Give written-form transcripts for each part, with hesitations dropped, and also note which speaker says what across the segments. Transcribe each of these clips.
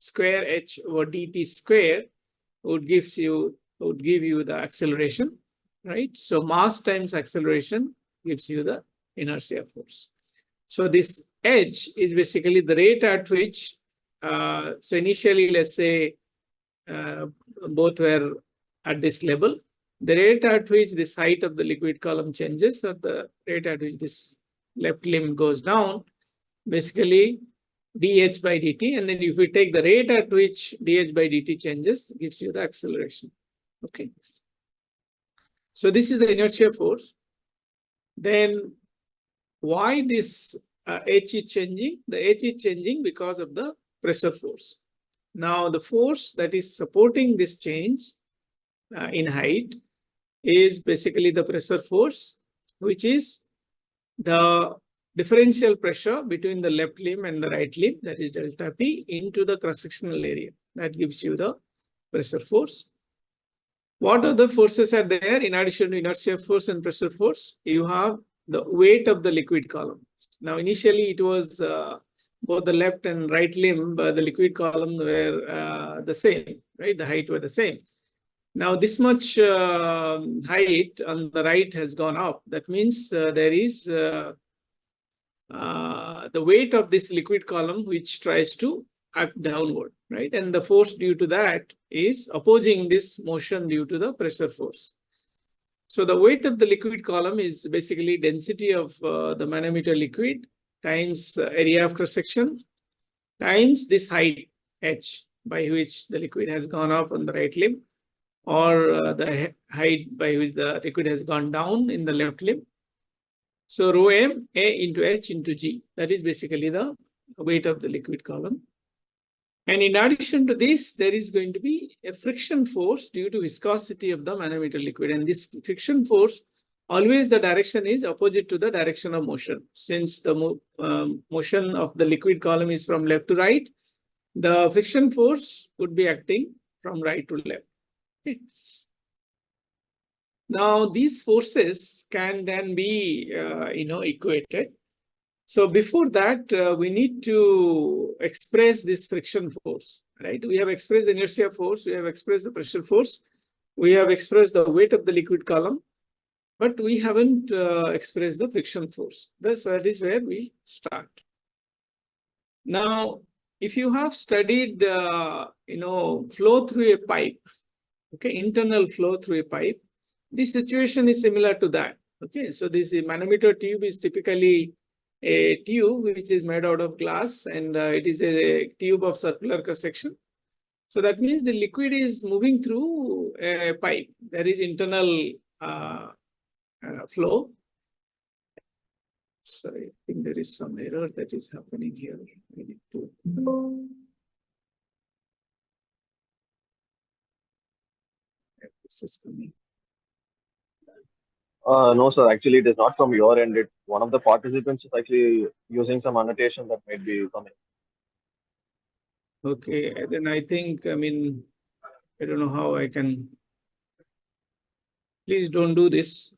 Speaker 1: square h over dt square would give you the acceleration, right? So mass times acceleration gives you the inertia force. So this h is basically the rate at which, so initially, let's say both were at this level, the rate at which this height of the liquid column changes, or the rate at which this left limb goes down, basically dh by dt, and then if we take the rate at which dh by dt changes, it gives you the acceleration. Okay. So this is the inertia force. Then why this h is changing? The h is changing because of the pressure force. Now the force that is supporting this change in height is basically the pressure force, which is the differential pressure between the left limb and the right limb, that is delta P, into the cross-sectional area. That gives you the pressure force. What other forces are there in addition to inertia force and pressure force? You have the weight of the liquid column. Now, initially it was both the left and right limb, the liquid column were the same, right? The height were the same. Now, this much height on the right has gone up. That means there is the weight of this liquid column which tries to act downward, right? And the force due to that is opposing this motion due to the pressure force. So the weight of the liquid column is basically density of the manometer liquid times area of cross-section times this height h by which the liquid has gone up on the right limb, or the height by which the liquid has gone down in the left limb. So rho m a into h into g, that is basically the weight of the liquid column. And in addition to this, there is going to be a friction force due to viscosity of the manometer liquid. And this friction force, always the direction is opposite to the direction of motion. Since the motion of the liquid column is from left to right, the friction force would be acting from right to left. Okay. Now, these forces can then be, equated. So before that, we need to express this friction force, right? We have expressed the inertia force, we have expressed the pressure force, we have expressed the weight of the liquid column, but we haven't expressed the friction force. That is where we start. Now, if you have studied, flow through a pipe, okay, internal flow through a pipe, this situation is similar to that. Okay, so this manometer tube is typically a tube which is made out of glass, and it is a tube of circular cross-section. So that means the liquid is moving through a pipe. There is internal flow. Sorry, I think there is some error that is happening here. We need to. This is coming.
Speaker 2: No, sir. Actually, it is not from your end. It's one of the participants is actually using some annotation that might be coming.
Speaker 1: Okay, then I think, I don't know how I can. Please don't do this.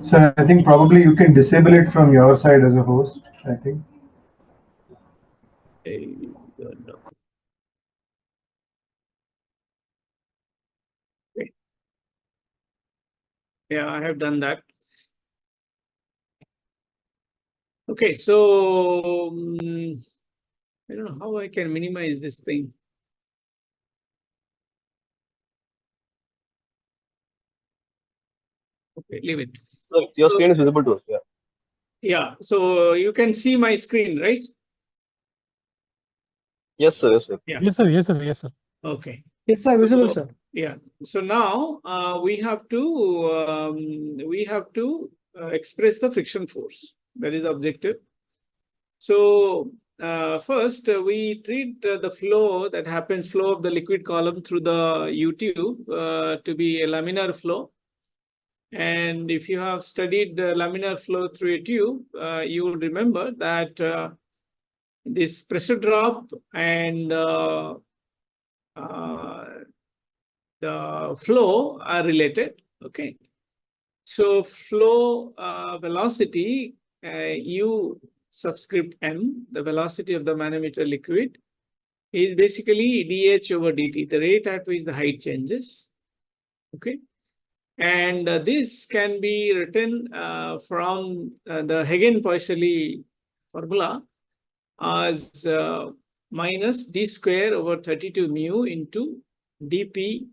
Speaker 3: Sir, I think probably you can disable it from your side as a host, I think.
Speaker 1: Okay. Yeah, I have done that. Okay, so I don't know how I can minimize this thing. Okay, leave it.
Speaker 2: Sir, your screen is visible to us. Yeah.
Speaker 1: Yeah, so you can see my screen, right?
Speaker 2: Yes, sir. Yes, sir.
Speaker 1: Yeah.
Speaker 4: Yes, sir. Yes, sir. Yes, sir.
Speaker 1: Okay.
Speaker 5: Yes, sir. Visible, sir.
Speaker 1: Yeah. So now we have to express the friction force. That is the objective. So first we treat the flow that happens, flow of the liquid column through the U tube to be a laminar flow. And if you have studied laminar flow through a tube, you will remember that this pressure drop and the flow are related. Okay. So flow velocity, U subscript M, the velocity of the manometer liquid, is basically dH over dt, the rate at which the height changes. Okay. And this can be written from the Hagen-Poiseuille formula as minus d square over 32 mu into dp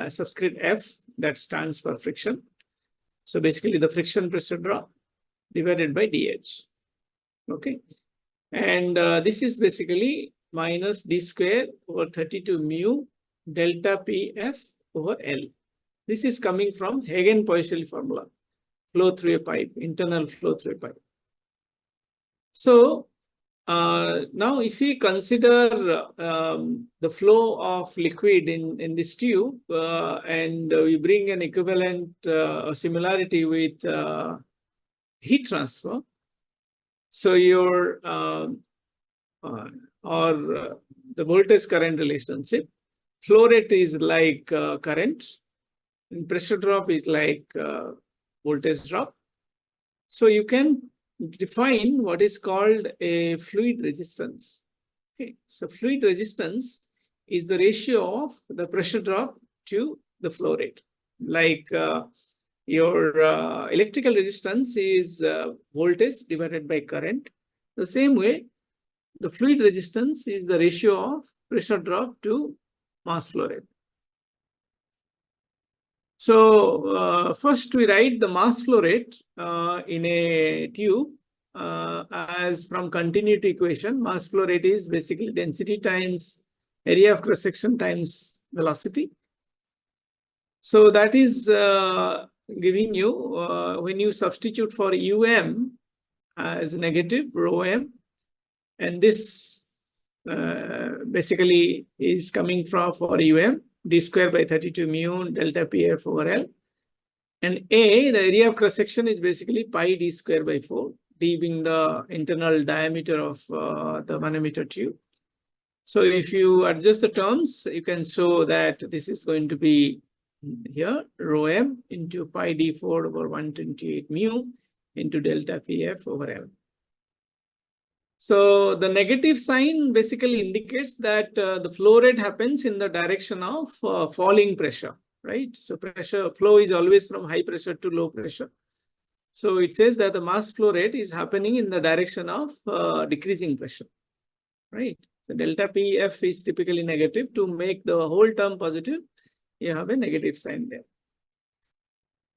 Speaker 1: subscript F, that stands for friction. So basically the friction pressure drop divided by dH. Okay. And this is basically minus d square over 32 mu delta PF over L. This is coming from Hagen-Poiseuille formula, flow through a pipe, internal flow through a pipe. So now if we consider the flow of liquid in this tube and we bring an equivalent similarity with heat transfer, so your the voltage current relationship, flow rate is like current, and pressure drop is like voltage drop. So you can define what is called a fluid resistance. Okay, so fluid resistance is the ratio of the pressure drop to the flow rate. Like your electrical resistance is voltage divided by current. The same way, the fluid resistance is the ratio of pressure drop to mass flow rate. So first we write the mass flow rate in a tube as from continuity equation. Mass flow rate is basically density times area of cross section times velocity. So that is giving you when you substitute for as negative rho m, and this basically is coming from for d square by 32 mu delta PF over L. And A, the area of cross section, is basically pi d square by 4, d being the internal diameter of the manometer tube. So if you adjust the terms, you can show that this is going to be here rho m into pi d4 over 128 mu into delta PF over L. So the negative sign basically indicates that the flow rate happens in the direction of falling pressure, right? So pressure flow is always from high pressure to low pressure. So it says that the mass flow rate is happening in the direction of decreasing pressure, right? The delta PF is typically negative. To make the whole term positive, you have a negative sign there.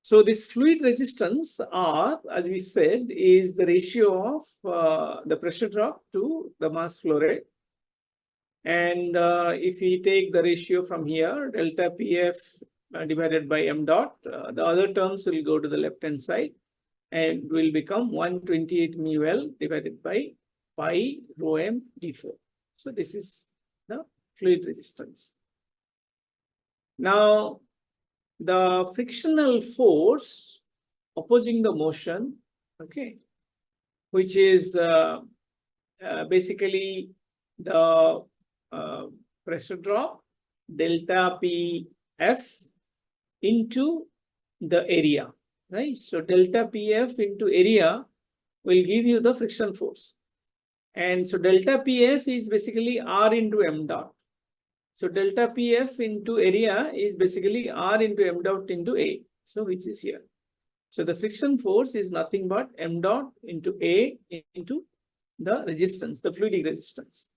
Speaker 1: So this fluid resistance R, as we said, is the ratio of the pressure drop to the mass flow rate. And if we take the ratio from here, delta PF divided by m dot, the other terms will go to the left-hand side and will become 128 mu L divided by pi rho m d4. So this is the fluid resistance. Now, the frictional force opposing the motion, okay, which is basically the pressure drop delta PF into the area, right? So delta PF into area will give you the friction force. And so delta PF is basically R into m dot. So delta PF into area is basically R into m dot into A, so which is here. So the friction force is nothing but m dot into A into the resistance, the fluidic resistance.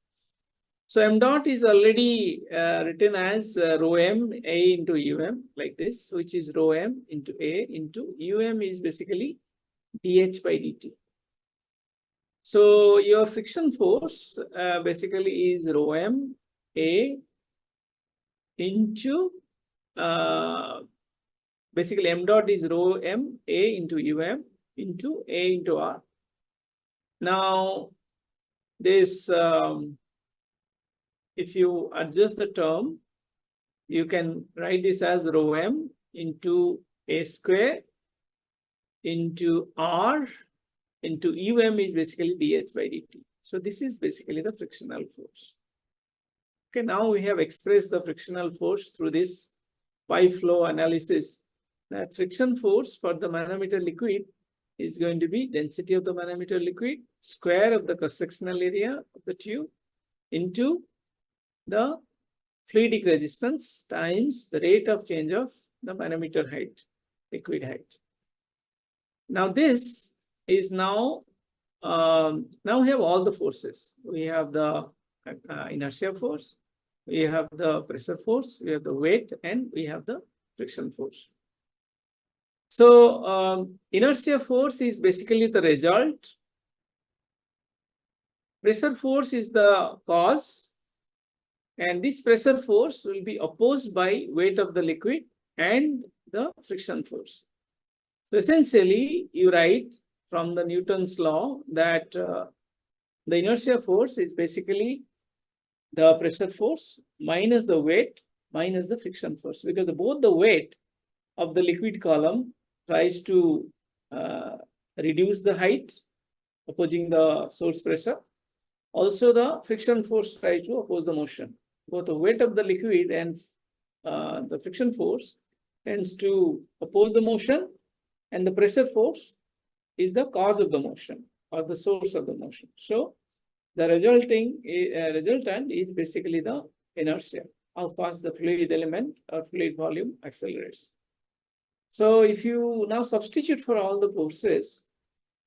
Speaker 1: So m dot is already written as rho m A into um, like this, which is rho m into A into is basically dH by dt. So your friction force basically is rho m A into basically m dot is rho m A into into A into R. Now this if you adjust the term, you can write this as rho m into A square into R into is basically dH by dt. So this is basically the frictional force. Okay, now we have expressed the frictional force through this pipe flow analysis that friction force for the manometer liquid is going to be density of the manometer liquid, square of the cross-sectional area of the tube into the fluidic resistance times the rate of change of the manometer height, liquid height. Now this is now we have all the forces. We have the inertia force, we have the pressure force, we have the weight, and we have the friction force. So inertia force is basically the result. Pressure force is the cause, and this pressure force will be opposed by weight of the liquid and the friction force. So essentially, you write from the Newton's law that the inertia force is basically the pressure force minus the weight minus the friction force, because both the weight of the liquid column tries to reduce the height opposing the source pressure. Also, the friction force tries to oppose the motion. Both the weight of the liquid and the friction force tends to oppose the motion, and the pressure force is the cause of the motion or the source of the motion. So the resultant is basically the inertia, how fast the fluid element or fluid volume accelerates. So if you now substitute for all the forces,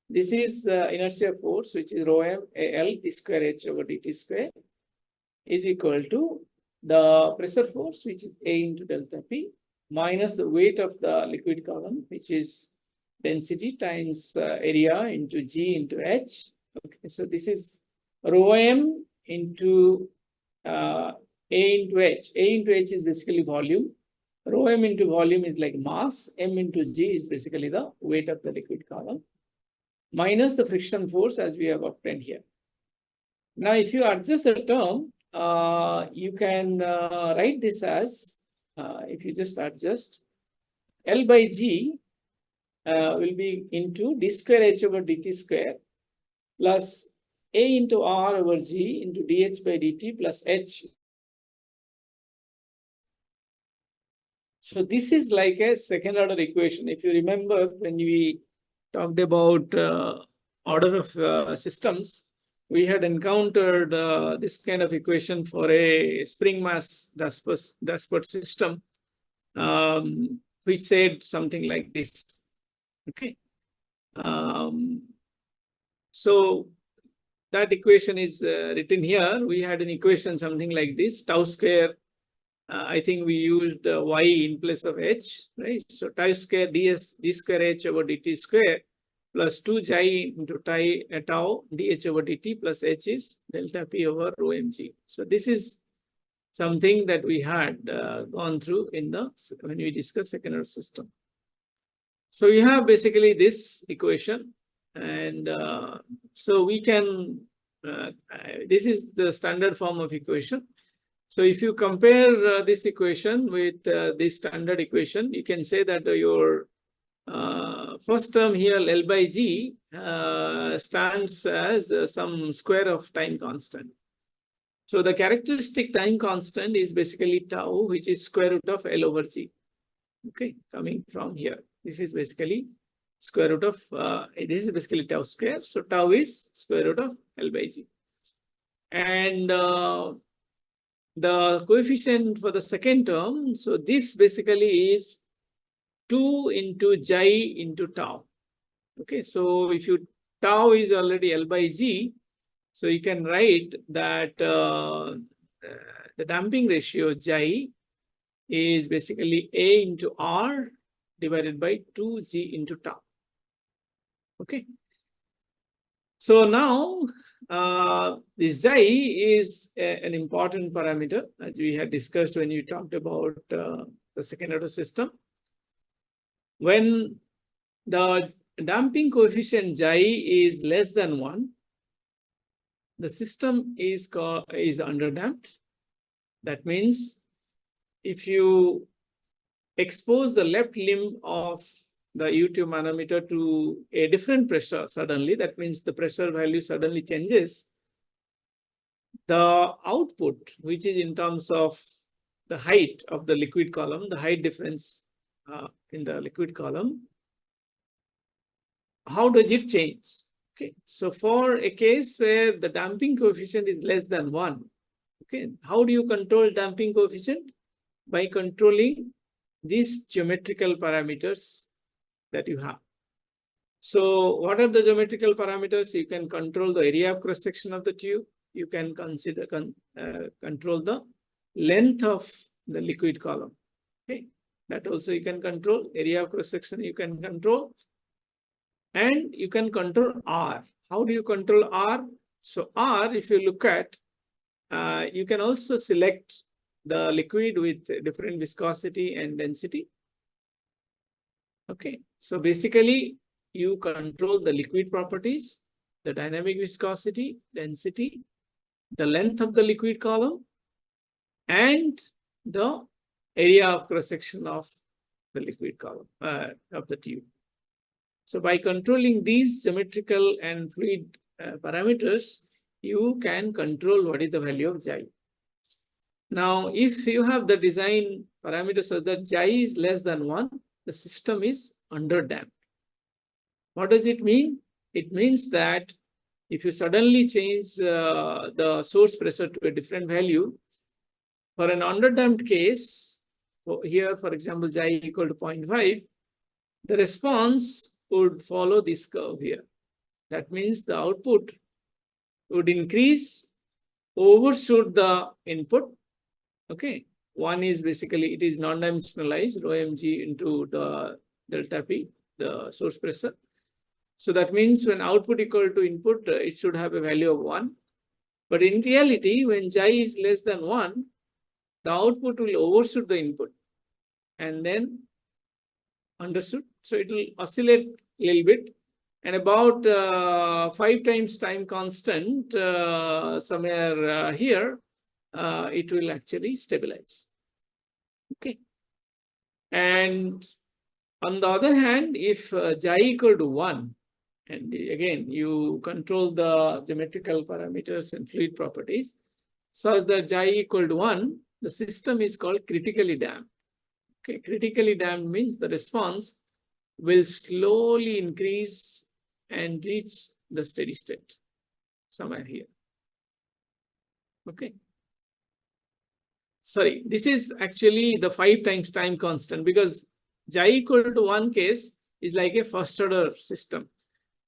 Speaker 1: this is inertia force, which is rho m Al d square h over dt square, is equal to the pressure force, which is A into delta P, minus the weight of the liquid column, which is density times area into G into H. Okay, so this is rho m into A into H. A into H is basically volume. Rho m into volume is like mass. M into G is basically the weight of the liquid column, minus the friction force as we have obtained here. Now, if you adjust the term, you can write this as, if you just adjust, L by G will be into d square h over dt square plus A into R over G into dH by dt plus H. So this is like a second order equation. If you remember, when we talked about order of systems, we had encountered this kind of equation for a spring mass dashpot system, which said something like this. Okay. So that equation is written here. We had an equation something like this, tau square. I think we used y in place of h, right? So tau square d square h over dt square plus 2 xi into tau dh over dt plus h is delta p over rho mg. So this is something that we had gone through in the when we discussed second order system. So we have basically this equation, and so we can this is the standard form of equation. So if you compare this equation with this standard equation, you can say that your first term here, L by G, stands as some square of time constant. So the characteristic time constant is basically tau, which is square root of L over G. Okay, coming from here. This is basically square root of, this is basically tau square. So tau is square root of L by G. And the coefficient for the second term, so this basically is 2 into xi into tau. Okay, so if you tau is already L by G, so you can write that the damping ratio xi is basically A into R divided by 2g into tau. Okay. So now this xi is an important parameter as we had discussed when you talked about the second order system. When the damping coefficient xi is less than 1, the system is underdamped. That means if you expose the left limb of the U2 manometer to a different pressure suddenly, that means the pressure value suddenly changes, the output, which is in terms of the height of the liquid column, the height difference in the liquid column, how does it change? Okay, so for a case where the damping coefficient is less than 1, okay, how do you control damping coefficient? By controlling these geometrical parameters that you have. So what are the geometrical parameters? You can control the area of cross section of the tube. You can control the length of the liquid column. Okay, that also you can control. Area of cross section you can control, and you can control R. How do you control R? So R, if you look at, you can also select the liquid with different viscosity and density. Okay, so basically you control the liquid properties, the dynamic viscosity, density, the length of the liquid column, and the area of cross section of the liquid column of the tube. So by controlling these geometrical and fluid parameters, you can control what is the value of Chi. Now, if you have the design parameters so that Chi is less than 1, the system is underdamped. What does it mean? It means that if you suddenly change the source pressure to a different value, for an underdamped case, here, for example, Chi equal to 0.5, the response would follow this curve here. That means the output would increase, overshoot the input. Okay, one is basically it is non-dimensionalized, rho mg into the delta P, the source pressure. So that means when output equal to input, it should have a value of 1. But in reality, when Chi is less than 1, the output will overshoot the input and then undershoot. So it will oscillate a little bit. And about 5 times time constant, somewhere here, it will actually stabilize. Okay. And on the other hand, if Chi equal to 1, and again, you control the geometrical parameters and fluid properties, such that Chi equal to 1, the system is called critically damped. Okay, critically damped means the response will slowly increase and reach the steady state somewhere here. Okay. Sorry, this is actually the 5 times time constant, because Chi equal to 1 case is like a first order system.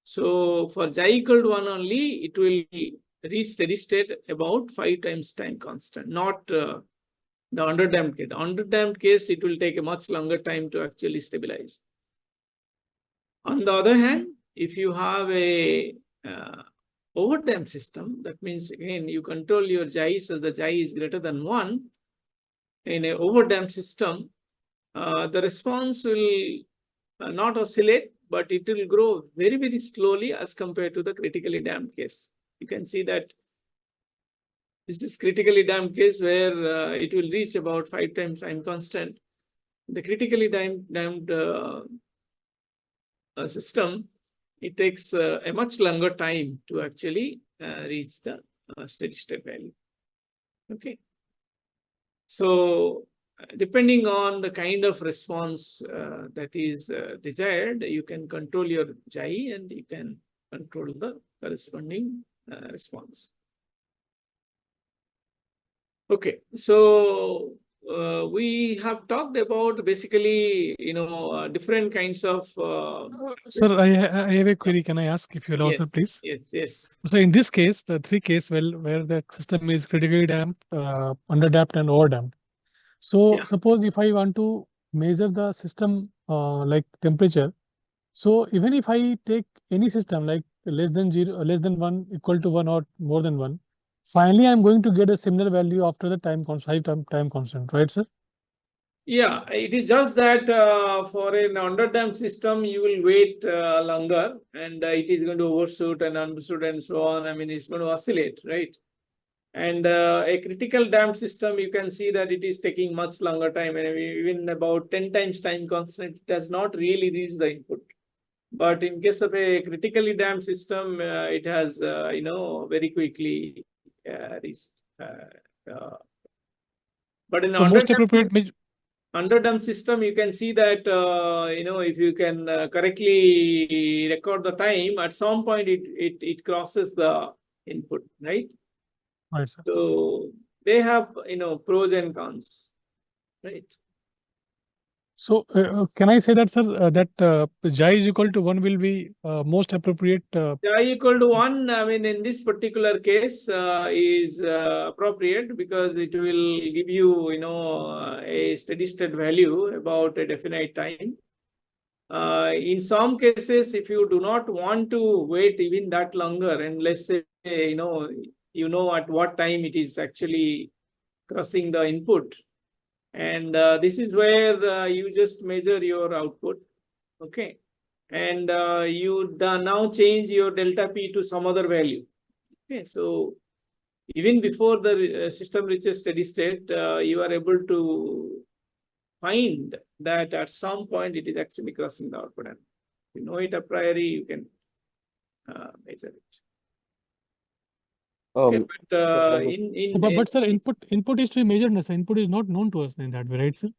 Speaker 1: So for Chi equal to 1 only, it will reach steady state about 5 times time constant, not the underdamped case. Underdamped case, it will take a much longer time to actually stabilize. On the other hand, if you have a overdamped system, that means again you control your Chi so the Chi is greater than 1. In an overdamped system, the response will not oscillate, but it will grow very, very slowly as compared to the critically damped case. You can see that this is critically damped case where it will reach about 5 times time constant. The critically damped system, it takes a much longer time to actually reach the steady state value. Okay. So depending on the kind of response that is desired, you can control your Chi and you can control the corresponding response. Okay, so we have talked about basically, different kinds of.
Speaker 4: Sir, I have a query. Can I ask if you allow,
Speaker 1: Yes,
Speaker 4: sir, please?
Speaker 1: yes.
Speaker 4: So in this case, the 3 case, where the system is critically damped, underdamped, and overdamped. So
Speaker 1: Yeah.
Speaker 4: suppose if I want to measure the system like temperature, so even if I take any system like less than 0, less than 1, equal to 1, or more than 1, finally I'm going to get a similar value after the time constant, time constant, right, sir?
Speaker 1: Yeah, it is just that for an underdamped system, you will wait longer and it is going to overshoot and undershoot and so on. I mean, it's going to oscillate, right? And a critical damped system, you can see that it is taking much longer time, and even about 10 times time constant, it does not really reach the input. But in case of a critically damped system, it has, very quickly reached. But in
Speaker 4: So most appropriate
Speaker 1: under dump system, you can see that, if you can correctly record the time, at some point it crosses the input, right?
Speaker 4: Right, sir.
Speaker 1: So they have, pros and cons, right?
Speaker 4: So can I say that, sir, that J is equal to 1 will be most appropriate?
Speaker 1: I equal to 1, I mean, in this particular case is appropriate because it will give you, a steady state value about a definite time. In some cases, if you do not want to wait even that longer, and let's say, you know at what time it is actually crossing the input. And this is where you just measure your output, okay? And you now change your delta P to some other value. Okay, so even before the system reaches steady state, you are able to find that at some point it is actually crossing the output. And if you know it a priori, you can measure it. Okay, but
Speaker 4: But sir, input is to be measured, no, sir. Input is not known to us in that way, right, sir?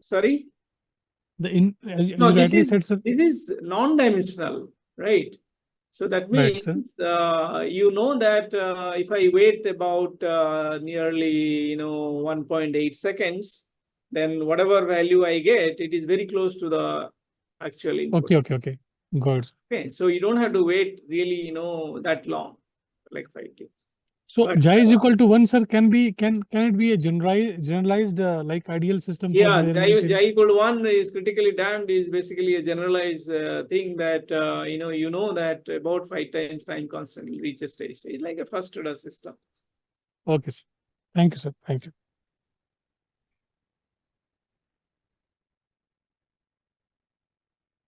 Speaker 1: sorry?
Speaker 4: As
Speaker 1: No,
Speaker 4: you rightly said, sir.
Speaker 1: this is non-dimensional, right? So that
Speaker 4: Right,
Speaker 1: means
Speaker 4: sir.
Speaker 1: you know that if I wait about nearly 1.8 seconds, then whatever value I get, it is very close to the actual input.
Speaker 4: Okay. Got it, sir.
Speaker 1: Okay, so you don't have to wait really that long, like 5 days.
Speaker 4: So
Speaker 1: But,
Speaker 4: J is equal to 1, sir. Can it be a generalized like ideal system for
Speaker 1: yeah,
Speaker 4: measurement?
Speaker 1: J equal to 1 is critically damped is basically a generalized thing that you know that about 5 times time constant will reach a steady state. It's like a first order system.
Speaker 4: Okay, sir. Thank you, sir. Thank you.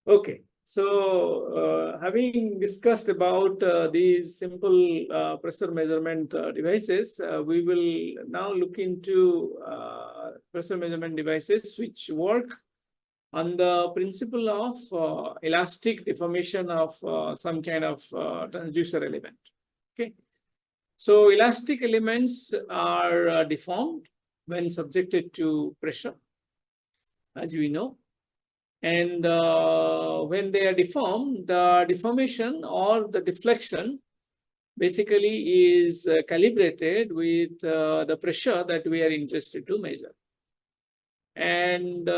Speaker 1: Okay, so having discussed about these simple pressure measurement devices, we will now look into pressure measurement devices which work on the principle of elastic deformation of some kind of transducer element. Okay, so elastic elements are deformed when subjected to pressure, as we know. And when they are deformed, the deformation or the deflection basically is calibrated with the pressure that we are interested to measure. And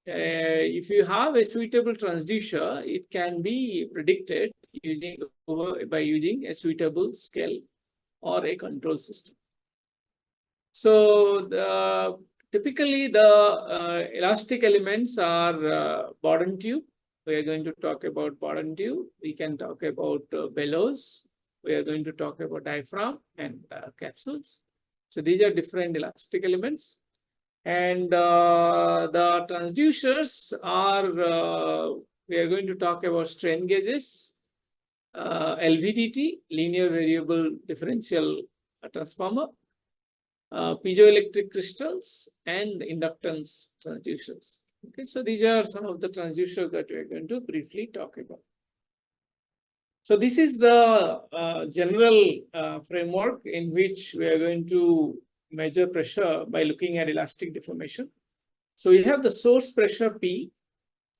Speaker 1: if you have a suitable transducer, it can be predicted by using a suitable scale or a control system. So typically, the elastic elements are Bourdon tube. We are going to talk about Bourdon tube. We can talk about bellows. We are going to talk about diaphragm and capsules. So these are different elastic elements. And the transducers are, we are going to talk about strain gauges, LVDT, linear variable differential transformer, piezoelectric crystals, and inductance transducers. Okay, so these are some of the transducers that we are going to briefly talk about. So this is the general framework in which we are going to measure pressure by looking at elastic deformation. So we have the source pressure P,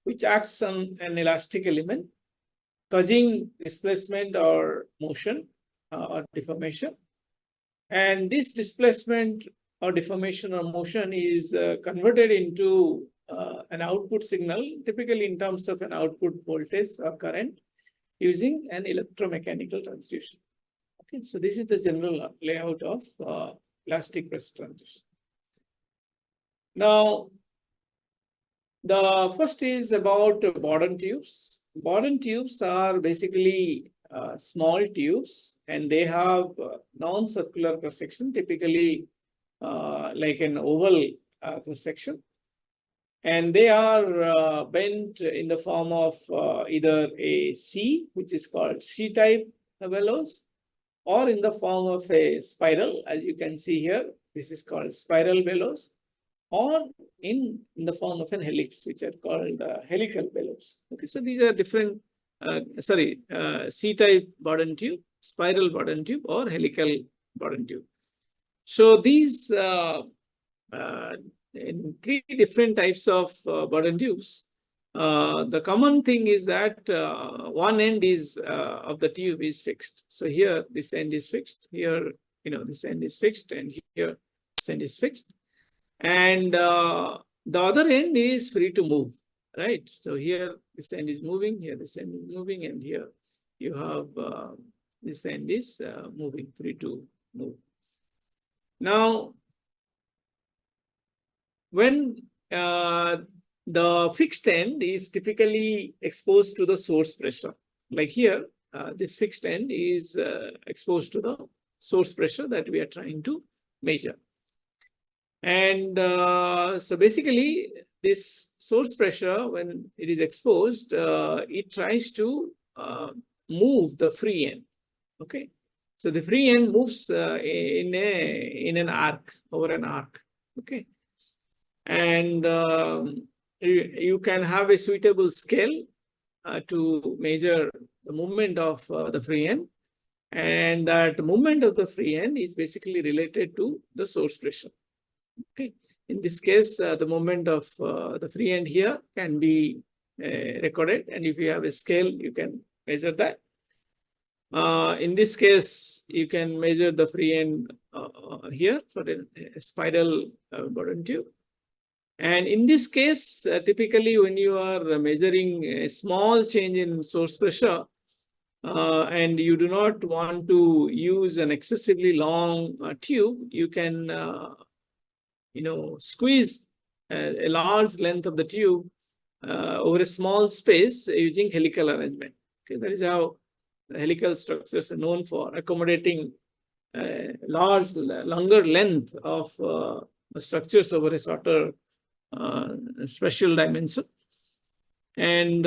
Speaker 1: which acts on an elastic element, causing displacement or motion or deformation. And this displacement or deformation or motion is converted into an output signal, typically in terms of an output voltage or current, using an electromechanical transducer. Okay, so this is the general layout of elastic pressure transducer. Now, the first is about Bourdon tubes. Bourdon tubes are basically small tubes, and they have non-circular cross-section, typically like an oval cross-section. And they are bent in the form of either a C, which is called C-type bellows, or in the form of a spiral, as you can see here. This is called spiral bellows, or in the form of an helix, which are called helical bellows. Okay, so these are different, C-type Bourdon tube, spiral Bourdon tube, or helical Bourdon tube. So these in 3 different types of burden tubes. The common thing is that one end is of the tube is fixed. So here this end is fixed. Here, this end is fixed, and here this end is fixed. And the other end is free to move, right? So here this end is moving, here this end is moving, and here you have this end is moving, free to move. Now, when the fixed end is typically exposed to the source pressure, like here, this fixed end is exposed to the source pressure that we are trying to measure. And so basically, this source pressure, when it is exposed, it tries to move the free end. Okay, so the free end moves in an arc, over an arc. Okay, and you can have a suitable scale to measure the movement of the free end, and that movement of the free end is basically related to the source pressure. Okay, in this case, the moment of the free end here can be recorded, and if you have a scale, you can measure that. In this case, you can measure the free end here for a spiral burden tube. And in this case, typically when you are measuring a small change in source pressure, and you do not want to use an excessively long tube, you can squeeze a large length of the tube over a small space using helical arrangement. Okay, that is how helical structures are known for, accommodating longer length of structures over a shorter special dimension. And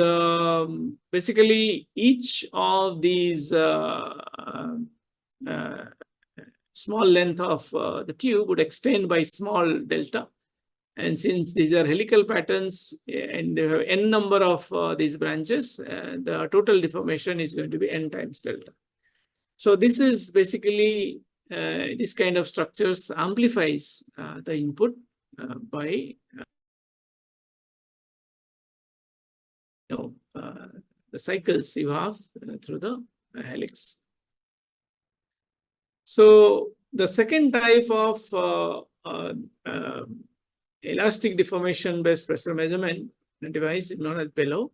Speaker 1: basically, each of these small length of the tube would extend by small delta. And since these are helical patterns and they have n number of these branches, the total deformation is going to be n times delta. So this is basically, this kind of structures amplifies the input by the cycles you have through the helix. So the second type of elastic deformation based pressure measurement device is known as bellow.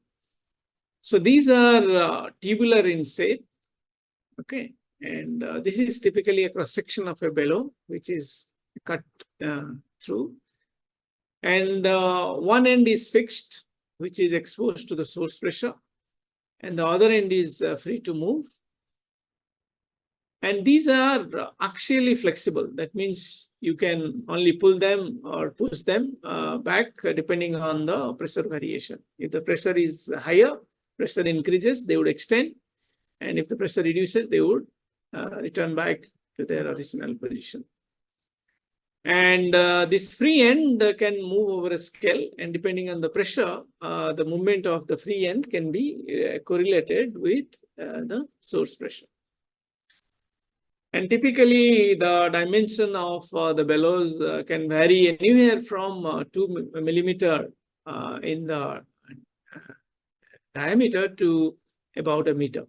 Speaker 1: So these are tubular in shape. Okay, and this is typically a cross section of a bellow which is cut through, and one end is fixed, which is exposed to the source pressure, and the other end is free to move. And these are axially flexible. That means you can only pull them or push them back depending on the pressure variation. If the pressure is higher, pressure increases, they would extend. And if the pressure reduces, they would return back to their original position. And this free end can move over a scale, and depending on the pressure, the movement of the free end can be correlated with the source pressure. And typically, the dimension of the bellows can vary anywhere from 2 millimeter in the diameter to about 1 meter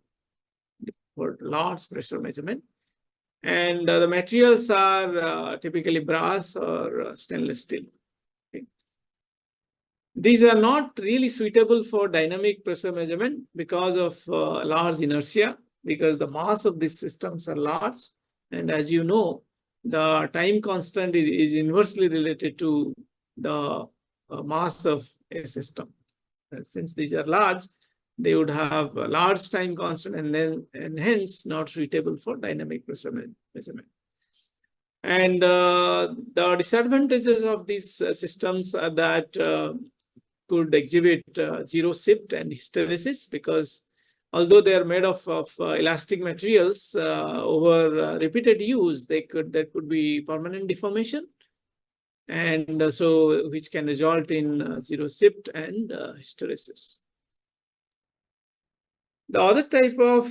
Speaker 1: for large pressure measurement. And the materials are typically brass or stainless steel. Okay. These are not really suitable for dynamic pressure measurement because of large inertia, because the mass of these systems are large. And as you know, the time constant is inversely related to the mass of a system. Since these are large, they would have a large time constant and hence not suitable for dynamic pressure measurement. And the disadvantages of these systems are that could exhibit zero shift and hysteresis, because although they are made of elastic materials, over repeated use, there could be permanent deformation, and so which can result in zero shift and hysteresis. The other type of,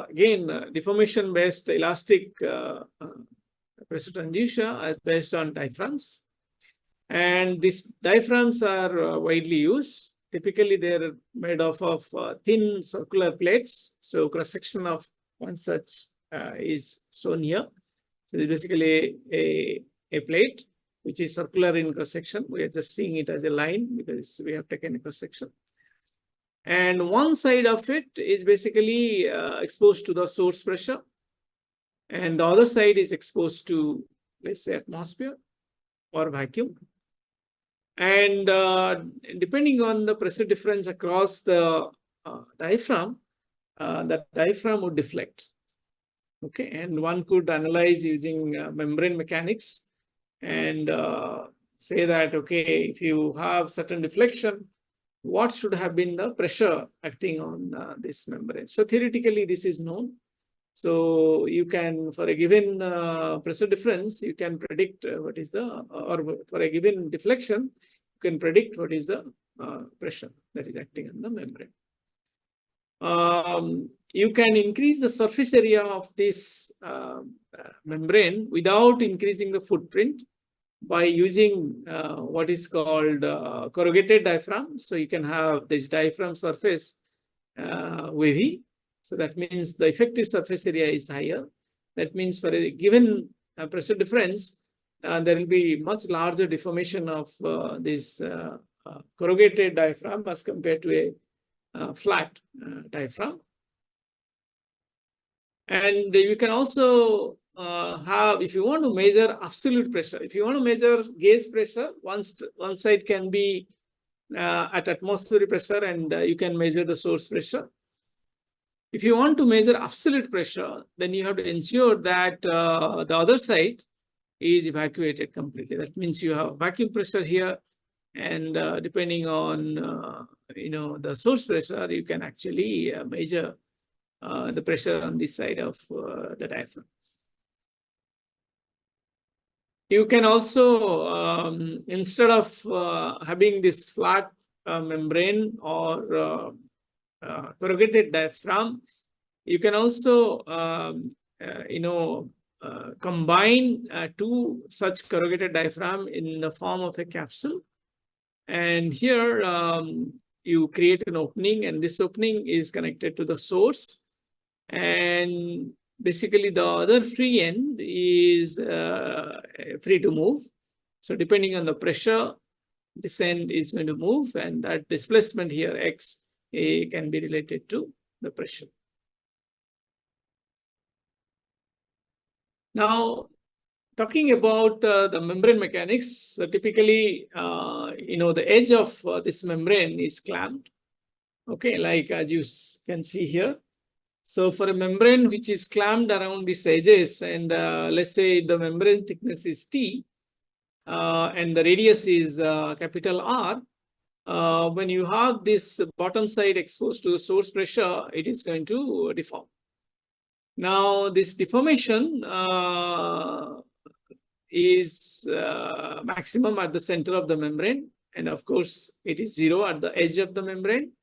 Speaker 1: again, deformation-based elastic pressure transducer is based on diaphragms. And these diaphragms are widely used. Typically, they're made of thin circular plates. So cross-section of one such is shown here. So it's basically a plate which is circular in cross-section. We are just seeing it as a line because we have taken a cross-section. And one side of it is basically exposed to the source pressure. And the other side is exposed to, let's say, atmosphere or vacuum. And depending on the pressure difference across the diaphragm would deflect. Okay, and one could analyze using membrane mechanics and say that, okay, if you have certain deflection, what should have been the pressure acting on this membrane? So theoretically, this is known. So you can, for a given pressure difference, you can predict what is the, or for a given deflection, you can predict what is the pressure that is acting on the membrane. You can increase the surface area of this membrane without increasing the footprint by using what is called corrugated diaphragm. So you can have this diaphragm surface wavy. So that means the effective surface area is higher. That means for a given pressure difference, there will be much larger deformation of this corrugated diaphragm as compared to a flat diaphragm. And you can also have, if you want to measure absolute pressure, if you want to measure gauge pressure, one side can be at atmospheric pressure and you can measure the source pressure. If you want to measure absolute pressure, then you have to ensure that the other side is evacuated completely. That means you have vacuum pressure here, and depending on the source pressure, you can actually measure the pressure on this side of the diaphragm. You can also, instead of having this flat membrane or corrugated diaphragm, you can also, combine two such corrugated diaphragm in the form of a capsule. And here you create an opening, and this opening is connected to the source. And basically, the other free end is free to move. So depending on the pressure, this end is going to move, and that displacement here, x, can be related to the pressure. Now, talking about the membrane mechanics, typically, the edge of this membrane is clamped. Okay, like as you can see here. So for a membrane which is clamped around its edges, and let's say the membrane thickness is T, and the radius is capital R, when you have this bottom side exposed to the source pressure, it is going to deform. Now, this deformation is maximum at the center of the membrane, and of course, it is zero at the edge of the membrane.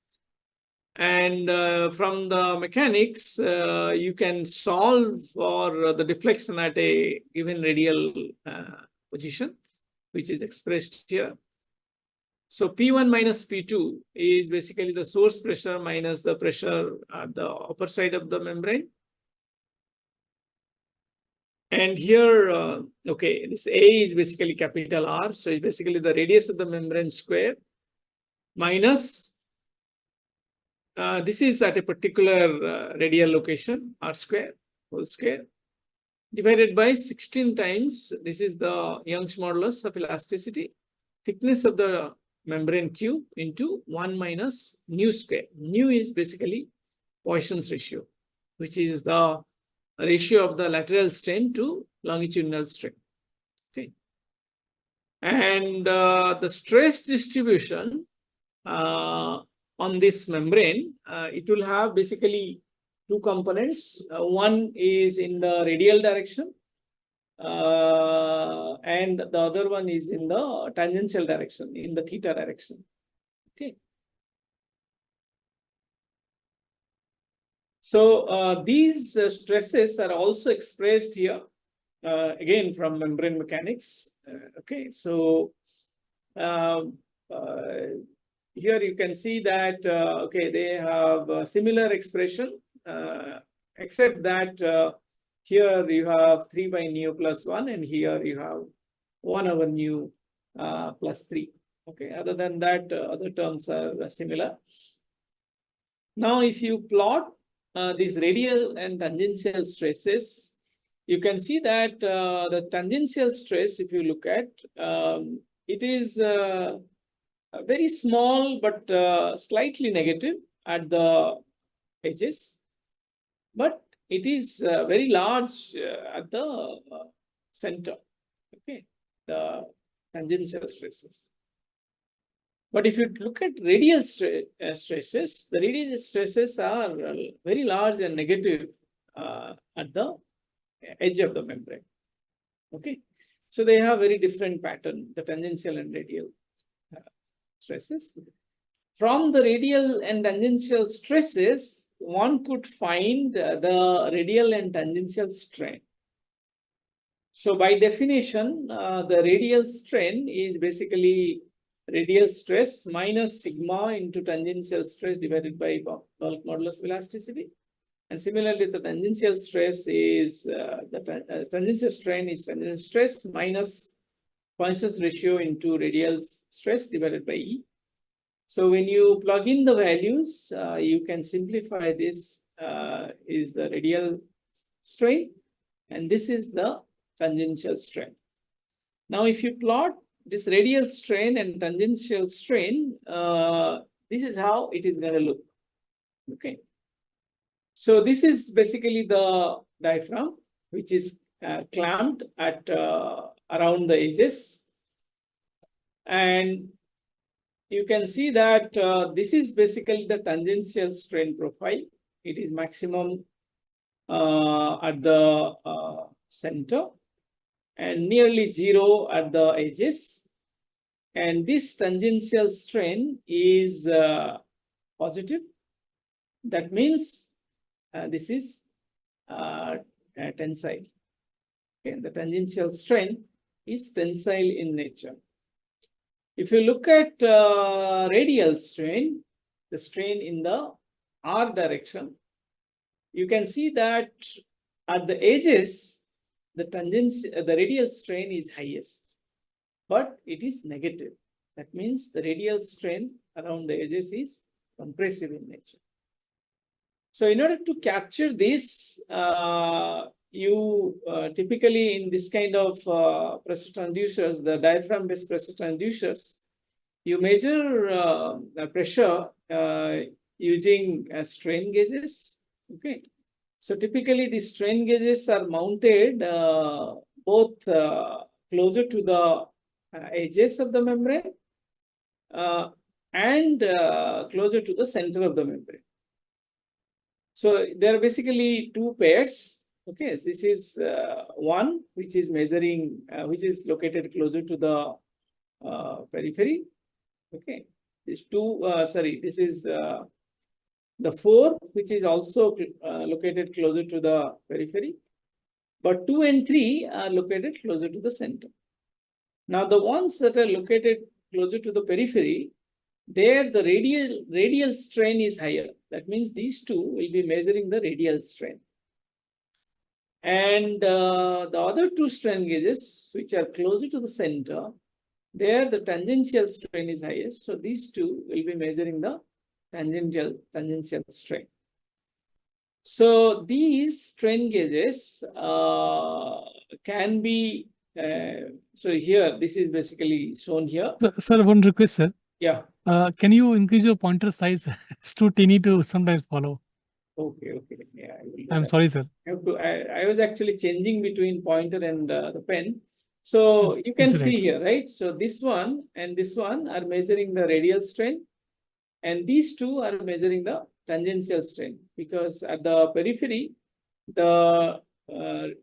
Speaker 1: And from the mechanics, you can solve for the deflection at a given radial position, which is expressed here. So P1 minus P2 is basically the source pressure minus the pressure at the upper side of the membrane. And here, okay, this A is basically capital R. So it's basically the radius of the membrane square minus, this is at a particular radial location, R square, whole square, divided by 16 times. This is the Young's modulus of elasticity, thickness of the membrane Q into 1 minus nu square. Nu is basically Poisson's ratio, which is the ratio of the lateral strain to longitudinal strain. Okay, and the stress distribution on this membrane, it will have basically two components. One is in the radial direction, and the other one is in the tangential direction, in the theta direction. Okay. So these stresses are also expressed here, again from membrane mechanics. Okay, so here you can see that, okay, they have a similar expression, except that here you have 3 by nu plus 1, and here you have 1 over nu plus 3. Okay, other than that, other terms are similar. Now, if you plot these radial and tangential stresses, you can see that the tangential stress, if you look at, it is very small but slightly negative at the edges, but it is very large at the center. Okay, the tangential stresses. But if you look at radial stresses, the radial stresses are very large and negative at the edge of the membrane. Okay, so they have very different pattern, the tangential and radial stresses. From the radial and tangential stresses, one could find the radial and tangential strain. So by definition, the radial strain is basically radial stress minus sigma into tangential stress divided by bulk modulus of elasticity. And similarly, the tangential stress is tangential strain is tangential stress minus Poisson's ratio into radial stress divided by E. So when you plug in the values, you can simplify this is the radial strain, and this is the tangential strain. Now, if you plot this radial strain and tangential strain, this is how it is going to look. Okay. So this is basically the diaphragm, which is clamped at around the edges, and you can see that this is basically the tangential strain profile. It is maximum at the center and nearly zero at the edges. And this tangential strain is positive. That means this is tensile. Okay, the tangential strain is tensile in nature. If you look at radial strain, the strain in the R direction, you can see that at the edges, the radial strain is highest, but it is negative. That means the radial strain around the edges is compressive in nature. So in order to capture this, you typically in this kind of pressure transducers, the diaphragm-based pressure transducers, you measure the pressure using strain gauges. Okay, so typically the strain gauges are mounted both closer to the edges of the membrane and closer to the center of the membrane. So there are basically two pairs. Okay, this is one which is measuring, which is located closer to the periphery. Okay, this this is the 4, which is also located closer to the periphery, but 2 and 3 are located closer to the center. Now, the ones that are located closer to the periphery, there the radial strain is higher. That means these two will be measuring the radial strain. And the other 2 strain gauges, which are closer to the center, there the tangential strain is highest. So these two will be measuring the tangential strain. So these strain gauges can be, so here, this is basically shown here.
Speaker 4: Sir, one request, sir.
Speaker 1: Yeah.
Speaker 4: Can you increase your pointer size? It's too teeny to sometimes follow.
Speaker 1: Okay. Yeah, I will do
Speaker 4: I'm
Speaker 1: that.
Speaker 4: sorry, sir.
Speaker 1: I was actually changing between pointer and the pen. So you can
Speaker 4: Yes,
Speaker 1: see
Speaker 4: right.
Speaker 1: here, right? So this one and this one are measuring the radial strain, and these two are measuring the tangential strain, because at the periphery, the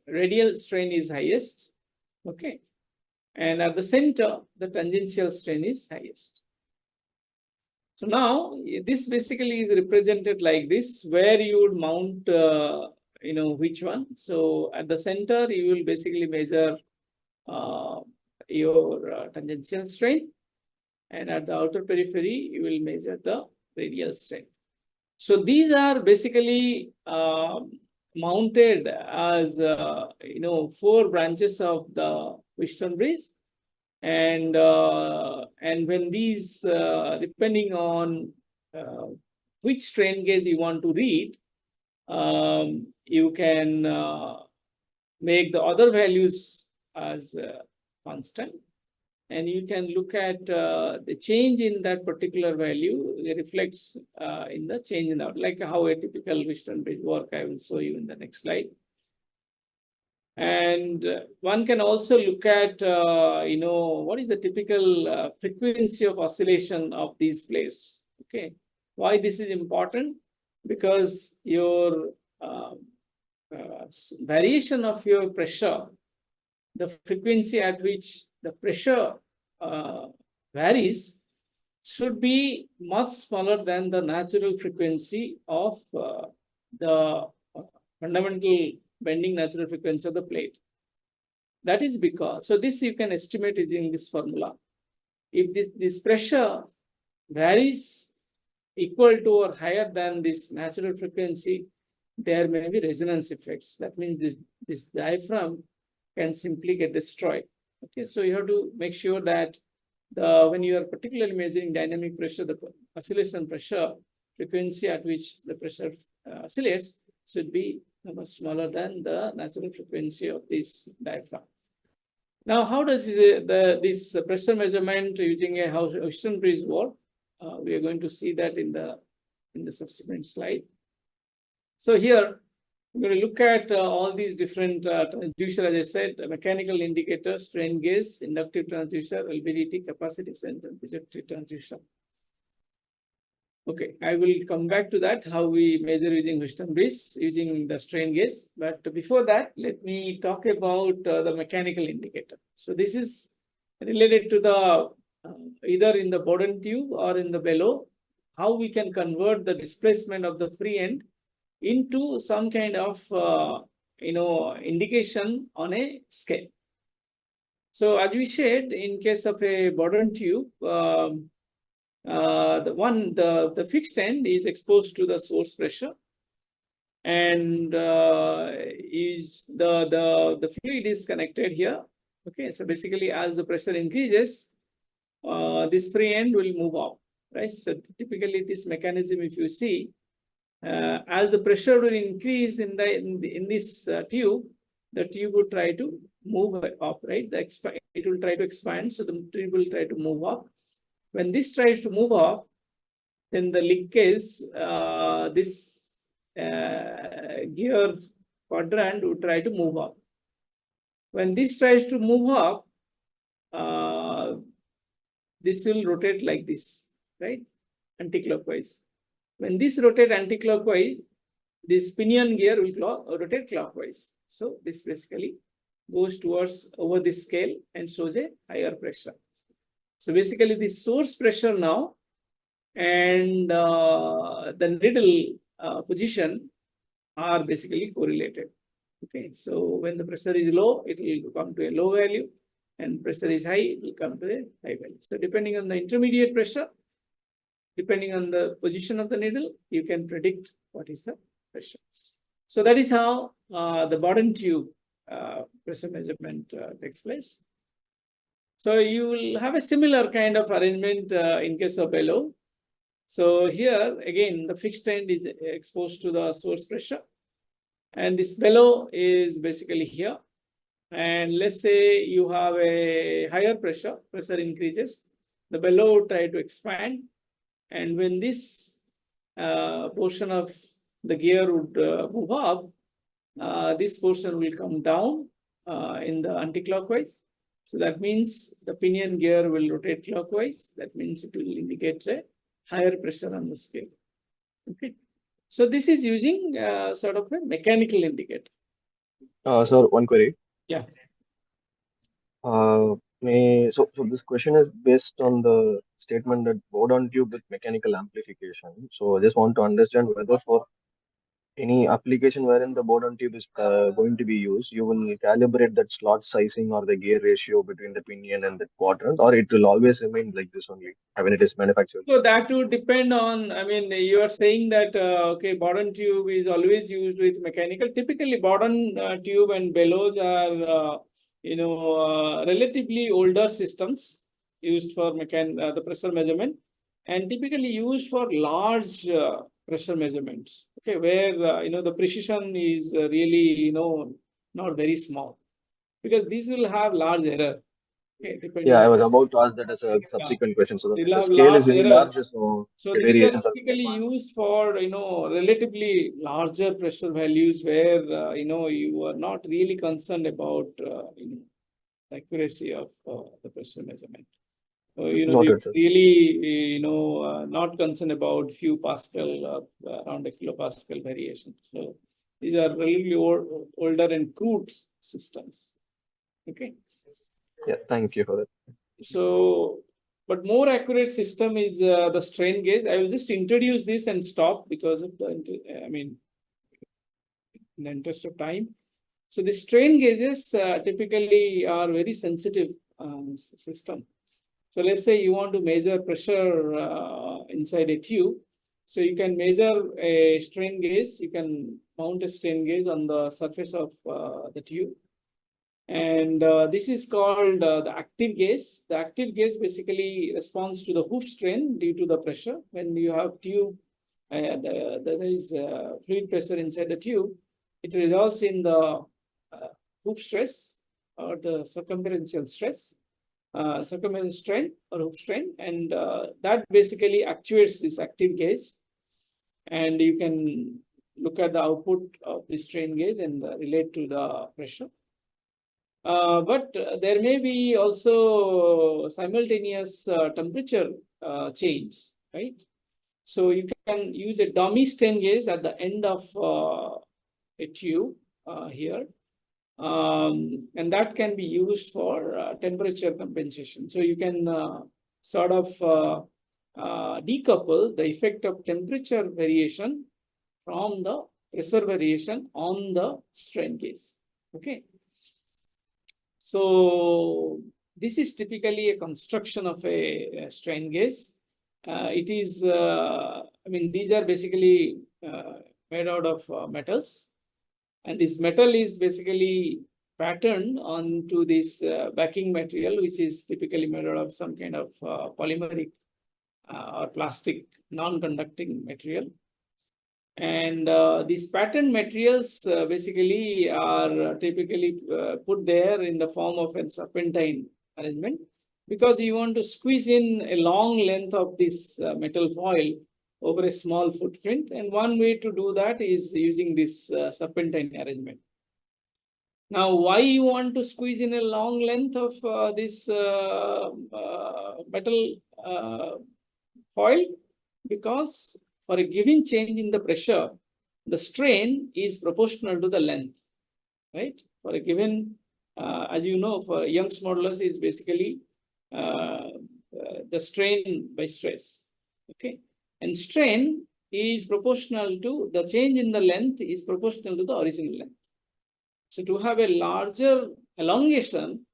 Speaker 1: radial strain is highest. Okay. And at the center, the tangential strain is highest. So now this basically is represented like this, where you would mount, which one. So at the center, you will basically measure your tangential strain. and at the outer periphery, you will measure the radial strain. So these are basically mounted as 4 branches of the Wheatstone bridge, and when these depending on which strain gauge you want to read, you can make the other values as constant, and you can look at the change in that particular value. It reflects in the change in that, like how a typical Wheatstone bridge work. I will show you in the next slide. And one can also look at, what is the typical frequency of oscillation of these plates. Okay, why this is important? Because your variation of your pressure, the frequency at which the pressure varies, should be much smaller than the natural frequency of the fundamental bending natural frequency of the plate. That is because, so this you can estimate using this formula. If this pressure varies equal to or higher than this natural frequency, there may be resonance effects. That means this diaphragm can simply get destroyed. Okay, so you have to make sure that when you are particularly measuring dynamic pressure, the oscillation pressure frequency at which the pressure oscillates should be much smaller than the natural frequency of this diaphragm. Now, how does this pressure measurement using a Wheatstone bridge work? We are going to see that in the subsequent slide. So here, we're going to look at all these different transducer, as I said, mechanical indicator, strain gauge, inductive transducer, LVDT, capacitive and temperature transducer. Okay, I will come back to that, how we measure using Wheatstone bridge, using the strain gauge. But before that, let me talk about the mechanical indicator. So this is related to the either in the Bourdon tube or in the bellow, how we can convert the displacement of the free end into some kind of indication on a scale. So as we said, in case of a Bourdon tube, the fixed end is exposed to the source pressure, and is the fluid is connected here. Okay, so basically, as the pressure increases, this free end will move up, right? So typically, this mechanism, if you see, as the pressure will increase in this tube, the tube will try to move up, right? It will try to expand, so the tube will try to move up. When this tries to move up, then the linkage, this gear quadrant will try to move up. When this tries to move up, this will rotate like this, right? Anti-clockwise. When this rotates anti-clockwise, this pinion gear will rotate clockwise. So this basically goes towards over this scale and shows a higher pressure. So basically, the source pressure now and the needle position are basically correlated. Okay, so when the pressure is low, it will come to a low value, and pressure is high, it will come to a high value. So depending on the intermediate pressure, depending on the position of the needle, you can predict what is the pressure. So that is how the Bourdon tube pressure measurement takes place. So you will have a similar kind of arrangement in case of bellow. So here, again, the fixed end is exposed to the source pressure, and this bellow is basically here. And let's say you have a higher pressure increases, the bellow will try to expand. And when this portion of the gear would move up, this portion will come down in the anti-clockwise. So that means the pinion gear will rotate clockwise. That means it will indicate a higher pressure on the scale. Okay. So this is using sort of a mechanical indicator.
Speaker 2: Sir, one query.
Speaker 1: Yeah.
Speaker 2: So this question is based on the statement that Bourdon tube with mechanical amplification. So I just want to understand whether for any application wherein the board on tube is going to be used, you will calibrate that slot sizing or the gear ratio between the pinion and the quadrant, or it will always remain like this only when it is manufactured.
Speaker 1: So that would depend on, I mean, you are saying that, okay, Borden tube is always used with mechanical. Typically, Borden tube and bellows are, relatively older systems used for the pressure measurement, and typically used for large pressure measurements. Okay, where the precision is really not very small, because these will have large error. Okay, depending
Speaker 2: Yeah, I
Speaker 1: on,
Speaker 2: was about to ask that as a subsequent question. So
Speaker 1: they'll
Speaker 2: the
Speaker 1: have
Speaker 2: scale is
Speaker 1: large
Speaker 2: very
Speaker 1: error.
Speaker 2: large, so
Speaker 1: So
Speaker 2: the
Speaker 1: these are
Speaker 2: variations are.
Speaker 1: typically used for relatively larger pressure values where you are not really concerned about the accuracy of the pressure measurement. So you
Speaker 2: Noted, sir.
Speaker 1: really not concerned about few Pascal around a kilopascal variation. So these are relatively older and crude systems. Okay.
Speaker 2: Yeah, thank you for that.
Speaker 1: So, but more accurate system is the strain gauge. I will just introduce this and stop because of the, in the interest of time. So the strain gauges typically are very sensitive system. So let's say you want to measure pressure inside a tube. So you can measure a strain gauge. You can mount a strain gauge on the surface of the tube. And this is called the active gauge. The active gauge basically responds to the hoof strain due to the pressure. When you have tube, there is fluid pressure inside the tube, it results in the hoof stress or the circumferential stress, circumferential strain or hoof strain, and that basically actuates this active gauge. And you can look at the output of the strain gauge and relate to the pressure. But there may be also simultaneous temperature change, right? So you can use a dummy strain gauge at the end of a tube here. And that can be used for temperature compensation. So you can sort of decouple the effect of temperature variation from the pressure variation on the strain gauge. Okay. So this is typically a construction of a strain gauge. It is, these are basically made out of metals. And this metal is basically patterned onto this backing material, which is typically made out of some kind of polymeric or plastic non-conducting material. And these pattern materials basically are typically put there in the form of a serpentine arrangement, because you want to squeeze in a long length of this metal foil over a small footprint. And one way to do that is using this serpentine arrangement. Now, why you want to squeeze in a long length of this metal foil? Because for a given change in the pressure, the strain is proportional to the length, right? For a given, as you know, for Young's modulus is basically the strain by stress, okay? And strain is proportional to, the change in the length is proportional to the original length. So to have a larger elongation,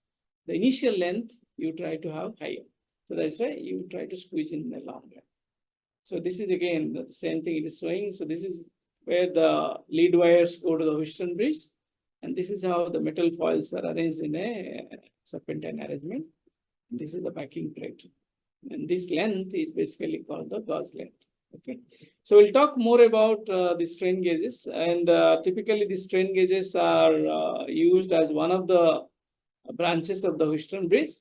Speaker 1: the initial length you try to have higher. So that's why you try to squeeze in a long length. So this is again the same thing it is showing. So this is where the lead wires go to the Houston bridge. And this is how the metal foils are arranged in a serpentine arrangement. This is the backing plate. And this length is basically called the gauge length. Okay. So we'll talk more about the strain gauges. And typically the strain gauges are used as one of the branches of the Houston bridge.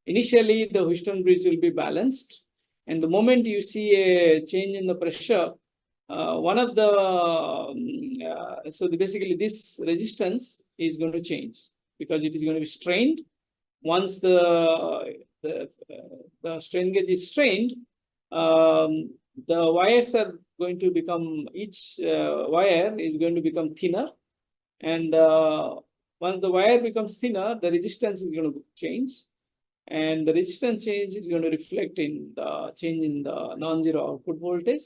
Speaker 1: Initially, the Houston bridge will be balanced. And the moment you see a change in the pressure, basically this resistance is going to change because it is going to be strained. Once the strain gauge is strained, the wires are going to become, each wire is going to become thinner. And once the wire becomes thinner, the resistance is going to change. And the resistance change is going to reflect in the change in the non-zero output voltage.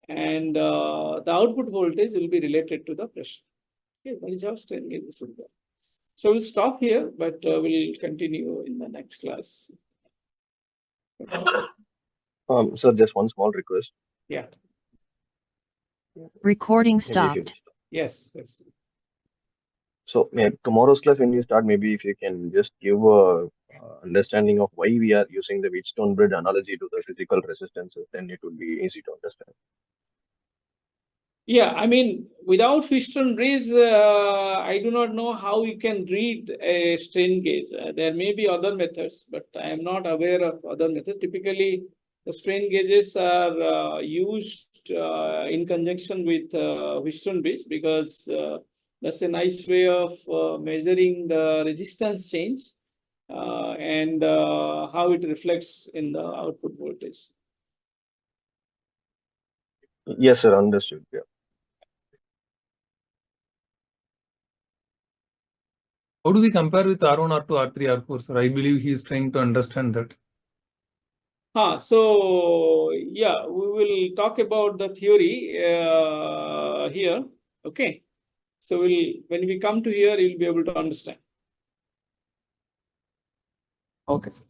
Speaker 1: and the output voltage will be related to the pressure. Okay, that is how strain gauges will work. So we'll stop here, but we'll continue in the next class.
Speaker 2: Sir, just one small request.
Speaker 1: Yeah.
Speaker 5: Recording
Speaker 2: Maybe if you
Speaker 5: stopped.
Speaker 2: could stop.
Speaker 1: Yes. Yes.
Speaker 2: So tomorrow's class, when you start, maybe if you can just give a understanding of why we are using the Wheatstone bridge analogy to the physical resistances, then it would be easy to understand.
Speaker 1: Yeah, I mean, without Wheatstone bridge, I do not know how you can read a strain gauge. There may be other methods, but I am not aware of other methods. Typically, the strain gauges are used in conjunction with Wheatstone bridge because that's a nice way of measuring the resistance change and how it reflects in the output voltage.
Speaker 2: Yes, sir, understood. Yeah.
Speaker 6: How do we compare with R1, R2, R3, R4, sir? I believe he is trying to understand that.
Speaker 1: So yeah, we will talk about the theory here. Okay. So when we come to here, you'll be able to understand.
Speaker 6: Okay, sir.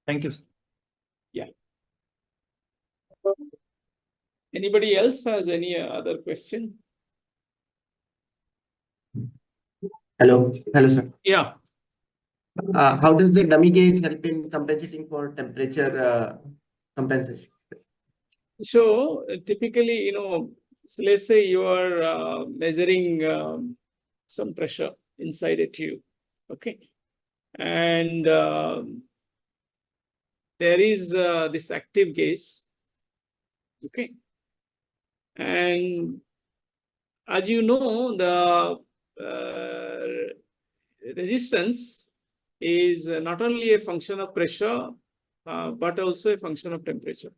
Speaker 6: Thank you, sir.
Speaker 1: Yeah. Anybody else has any other question?
Speaker 7: Hello, sir.
Speaker 1: Yeah.
Speaker 7: How does the dummy gauge help in compensating for temperature compensation?
Speaker 1: So typically, so let's say you are measuring some pressure inside a tube. Okay. And there is this active gauge. Okay. And as you know, the resistance is not only a function of pressure, but also a function of temperature.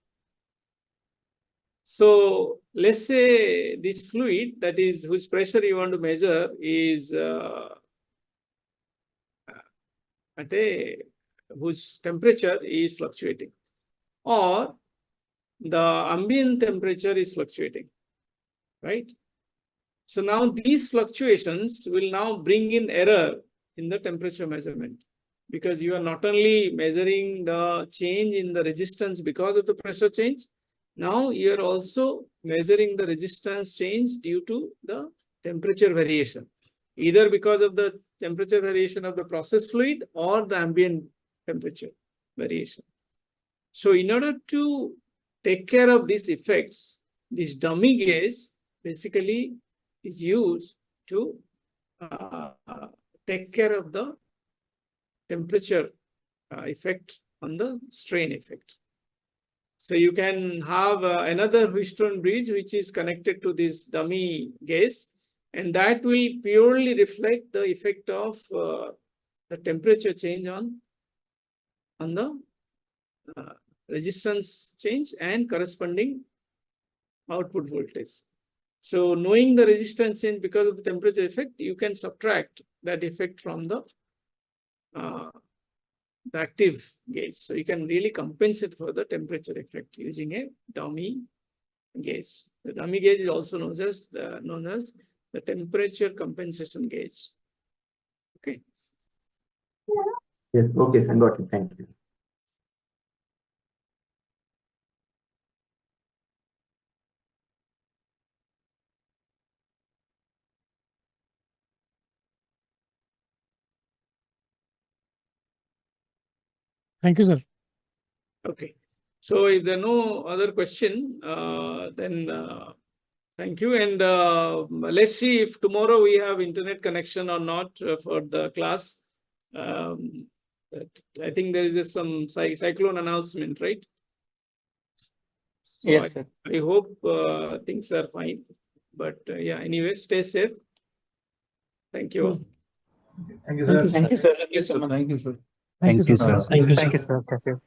Speaker 1: So let's say this fluid, that is whose pressure you want to measure, is whose temperature is fluctuating, or the ambient temperature is fluctuating, right? So now these fluctuations will now bring in error in the temperature measurement, because you are not only measuring the change in the resistance because of the pressure change, now you are also measuring the resistance change due to the temperature variation, either because of the temperature variation of the process fluid or the ambient temperature variation. So in order to take care of these effects, this dummy gauge basically is used to take care of the temperature effect on the strain effect. So you can have another Wheatstone bridge which is connected to this dummy gauge, and that will purely reflect the effect of the temperature change on the resistance change and corresponding output voltage. So knowing the resistance change because of the temperature effect, you can subtract that effect from the active gauge. So you can really compensate for the temperature effect using a dummy gauge. The dummy gauge is also known as the temperature compensation gauge. Okay.
Speaker 7: Yes, okay, I got it. Thank you.
Speaker 4: Thank you, sir.
Speaker 1: Okay. So if there are no other question, then thank you. And let's see if tomorrow we have internet connection or not for the class. I think there is some cyclone announcement, right? So
Speaker 8: Yes, sir.
Speaker 1: I hope things are fine. But yeah, anyway, stay safe. Thank you all.
Speaker 3: Thank you, sir.
Speaker 8: Thank you, sir. Thank you so much.
Speaker 6: Thank you, sir.
Speaker 4: Thank you, sir.
Speaker 8: Thank you, sir.